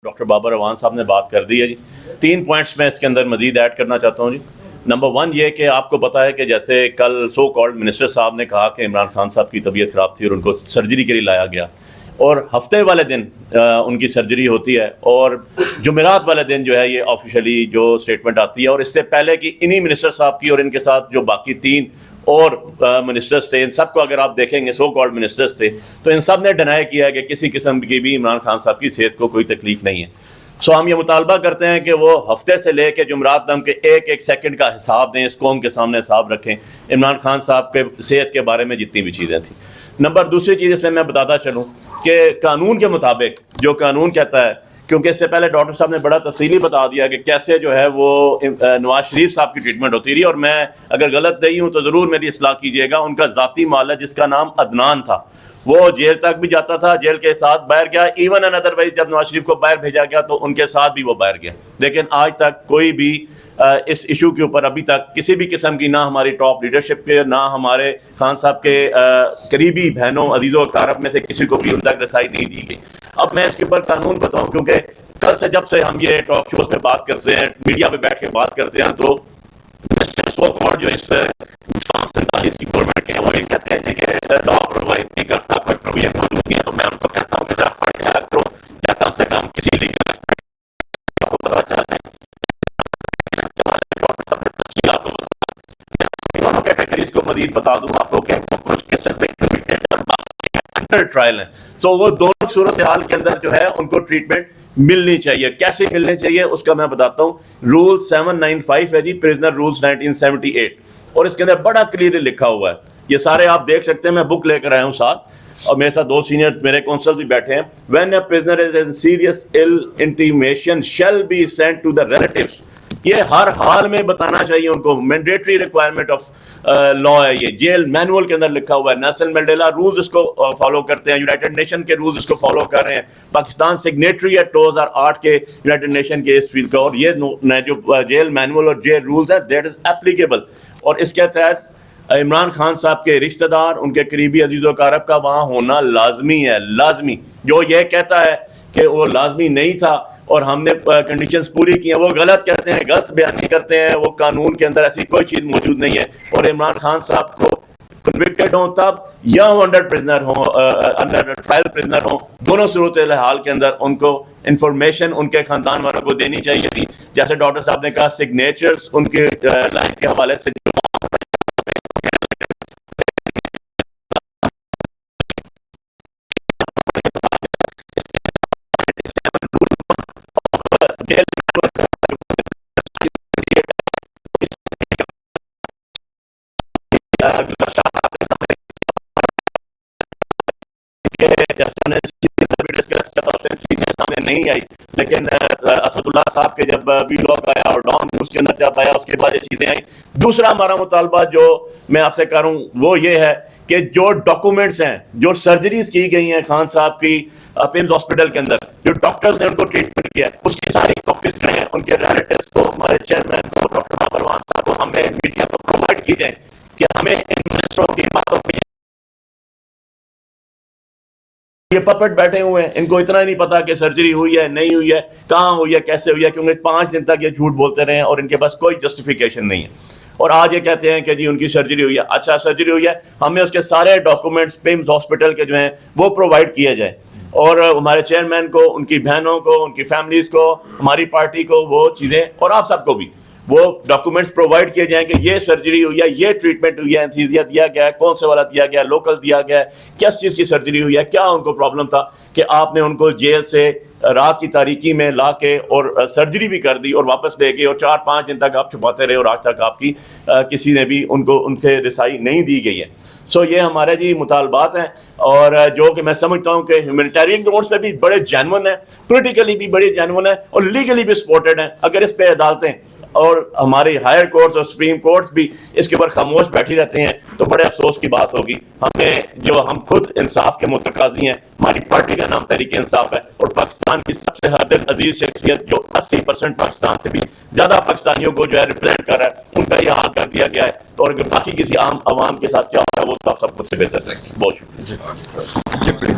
Doctor Babar Awan صاحب نے بات کر دی ہے جی. 3 پوائنٹس میں اس کے اندر مزید ایڈ کرنا چاہتا ہوں جی. نمبر 1 یہ کہ آپ کو پتا ہے کہ جیسے کل سو کالڈ منسٹر صاحب نے کہا کہ عمران خان صاحب کی طبیعت خراب تھی اور ان کو سرجری کے لیے لایا گیا، اور ہفتے والے دن ان کی سرجری ہوتی ہے، اور جمعرات والے دن جو ہے یہ آفیشلی جو اسٹیٹمنٹ آتی ہے. اور اس سے پہلے کہ انہی منسٹر صاحب کی اور ان کے ساتھ جو باقی 3 اور منسٹرز تھے، ان سب کو اگر آپ دیکھیں گے سو کالڈ منسٹرز تھے، تو ان سب نے ڈینائی کیا ہے کہ کسی قسم کی بھی عمران خان صاحب کی صحت کو کوئی تکلیف نہیں ہے. سو ہم یہ مطالبہ کرتے ہیں کہ وہ ہفتے سے لے کے جمعرات تک کے ایک سیکنڈ کا حساب دیں، اس قوم کے سامنے حساب رکھیں عمران خان صاحب کے صحت کے بارے میں جتنی بھی چیزیں تھیں. دوسری چیز اس میں بتاتا چلوں کہ قانون کے مطابق جو قانون کہتا ہے، کیونکہ اس سے پہلے ڈاکٹر صاحب نے بڑا تفصیلی بتا دیا کہ کیسے جو ہے وہ نواز شریف صاحب کی ٹریٹمنٹ ہوتی رہی، اور میں اگر غلط نہیں ہوں تو ضرور میری اصلاح کیجیے گا. ان کا ذاتی مال ہے جس کا نام عدنان تھا، وہ جیل تک بھی جاتا تھا، جیل کے ساتھ باہر گیا، ایون ان ادر وائز جب نواز شریف کو باہر بھیجا گیا تو ان کے ساتھ بھی وہ باہر گیا. لیکن آج تک کوئی بھی اس ایشو کے اوپر ابھی تک کسی بھی قسم کی، نہ ہماری ٹاپ لیڈرشپ کے، نہ ہمارے خان صاحب کے قریبی بہنوں عزیزوں اقارب میں سے کسی کو بھی ان تک رسائی نہیں دی گئی. اب میں اس کے اوپر قانون بتاؤں، کیونکہ کل سے جب سے ہم یہ ٹاک شوز میں بات کرتے ہیں، میڈیا پہ بیٹھ کے بات کرتے ہیں، تو جو اس 47 کی گورنمنٹ کے وہ یہ کہتے ہیں کہ لا پرووائڈ نہیں کرتا، کوئی موجود نہیں ہے. تو میں ان کو کہتا ہوں کہ ذرا پڑھ لیا کرو، یا کم سے کم کسی لیگل ایکسپرٹ کو پتا چل جائے دونوں کیٹیگریز کو مزید بتا دوں آپ کو کہ کچھ کیسز میں انڈر ٹرائل ہیں، تو وہ دونوں صورتحال کے اندر جو ہے ان کو ٹریٹمنٹ ملنی چاہیے. کیسے ملنی چاہیے اس کا میں بتاتا ہوں. رول 795 ہے جی، پرزنر رولز 1978، اور اس کے اندر بڑا کلیئرلی لکھا ہوا ہے. یہ سارے آپ دیکھ سکتے ہیں، میں بک لے کر آیا ہوں ساتھ، اور میرے ساتھ 2 سینئر میرے کونسل بھی بیٹھے ہیں. When a prisoner is in serious ill intimation shall be sent to the relatives. یہ ہر حال میں بتانا چاہیے ان کو، مینڈیٹری ریکوائرمنٹ آف لا ہے. یہ جیل مینول کے اندر لکھا ہوا ہے. نیلسن منڈیلا رولز اس کو فالو کرتے ہیں، یونائٹڈ نیشن کے رولز اس کو فالو کر رہے ہیں. پاکستان سگنیٹری ہے 2008 کے یونائٹڈ نیشن کے اس فیلڈ کا، اور یہ جو جیل مینول اور جیل رولز ہے دیٹ از اپلیکیبل. اور اس کے تحت عمران خان صاحب کے رشتہ دار، ان کے قریبی عزیز و اقارب کا وہاں ہونا لازمی ہے. لازمی. جو یہ کہتا ہے کہ وہ لازمی نہیں تھا اور ہم نے کنڈیشنز پوری کی ہیں، وہ غلط کہتے ہیں، غلط بیانی کرتے ہیں. وہ قانون کے اندر ایسی کوئی چیز موجود نہیں ہے. اور عمران خان صاحب کو کنوکٹڈ ہوں تب، یا وہ انڈر پرزنر ہوں، انڈر ٹرائل پرزنر ہوں، دونوں صورتحال کے اندر ان کو انفارمیشن ان کے خاندان والوں کو دینی چاہیے تھی. جیسے ڈاکٹر صاحب نے کہا سگنیچرز ان کے لائن کے حوالے سے سامنے نہیں آئی. لیکن اسد اللہ صاحب کے جب ویلاگ آیا اور ڈان نیوز کے اندر جب آیا، اس کے بعد یہ چیزیں آئیں. دوسرا ہمارا مطالبہ جو میں آپ سے کروں وہ یہ ہے کہ جو ڈاکومنٹس ہیں، جو سرجریز کی گئی ہیں خان صاحب کی پیمز ہاسپٹل کے اندر، جو ڈاکٹرز نے ان کو ٹریٹمنٹ کیا، اس کی ساری کاپیز جو ہیں ان کے ریلیٹیوز کو، ہمارے چیئرمین کو، ڈاکٹر بابر اعوان صاحب کو، ہمیں میڈیا کو پرووائڈ کی جائیں کہ ہمیں ان منسٹروں کی باتوں پہ یہ پپٹ بیٹھے ہوئے ہیں، ان کو اتنا ہی نہیں پتا کہ سرجری ہوئی ہے نہیں ہوئی ہے، کہاں ہوئی ہے، کیسے ہوئی ہے، کیونکہ 5 دن تک یہ جھوٹ بولتے رہے ہیں اور ان کے پاس کوئی جسٹیفیکیشن نہیں ہے. اور آج یہ کہتے ہیں کہ جی ان کی سرجری ہوئی ہے. اچھا سرجری ہوئی ہے، ہمیں اس کے سارے ڈاکومنٹس پیمز ہاسپٹل کے جو ہیں وہ پرووائڈ کیے جائیں، اور ہمارے چیئرمین کو، ان کی بہنوں کو، ان کی فیملیز کو، ہماری پارٹی کو وہ چیزیں، اور آپ سب کو بھی وہ ڈاکومنٹس پرووائڈ کیے جائیں کہ یہ سرجری ہوئی ہے، یہ ٹریٹمنٹ ہوئی ہے، انتھیزیا دیا گیا ہے، کون سے والا دیا گیا ہے، لوکل دیا گیا ہے، کس چیز کی سرجری ہوئی ہے، کیا ان کو پرابلم تھا کہ آپ نے ان کو جیل سے رات کی تاریکی میں لا کے اور سرجری بھی کر دی اور واپس لے گئے، اور 4-5 دن تک آپ چھپاتے رہے، اور آج تک آپ کی کسی نے بھی ان کو ان کے رسائی نہیں دی گئی ہے. سو یہ ہمارے جی مطالبات ہیں، اور جو کہ میں سمجھتا ہوں کہ ہیومینیٹیرین گراؤنڈس پہ بھی بڑے جینون ہیں، پولیٹیکلی بھی بڑے جینون ہیں، اور لیگلی بھی سپورٹڈ ہیں. اگر اس پہ عدالتیں اور ہماری ہائر کورٹس اور سپریم کورٹس بھی اس کے اوپر خاموش بیٹھی رہتے ہیں تو بڑے افسوس کی بات ہوگی. ہم خود انصاف کے متقاضی ہیں. ہماری پارٹی کا نام تحریک انصاف ہے، اور پاکستان کی سب سے حد عزیز شخصیت جو 80% پاکستان سے بھی زیادہ پاکستانیوں کو جو ہے ریپرزینٹ کر رہا ہے، ان کا یہ حال کر دیا گیا ہے. اور اگر باقی کسی عام عوام کے ساتھ کیا ہو رہا ہے وہ تو آپ سب کچھ سے بہتر ہے. بہت شکریہ.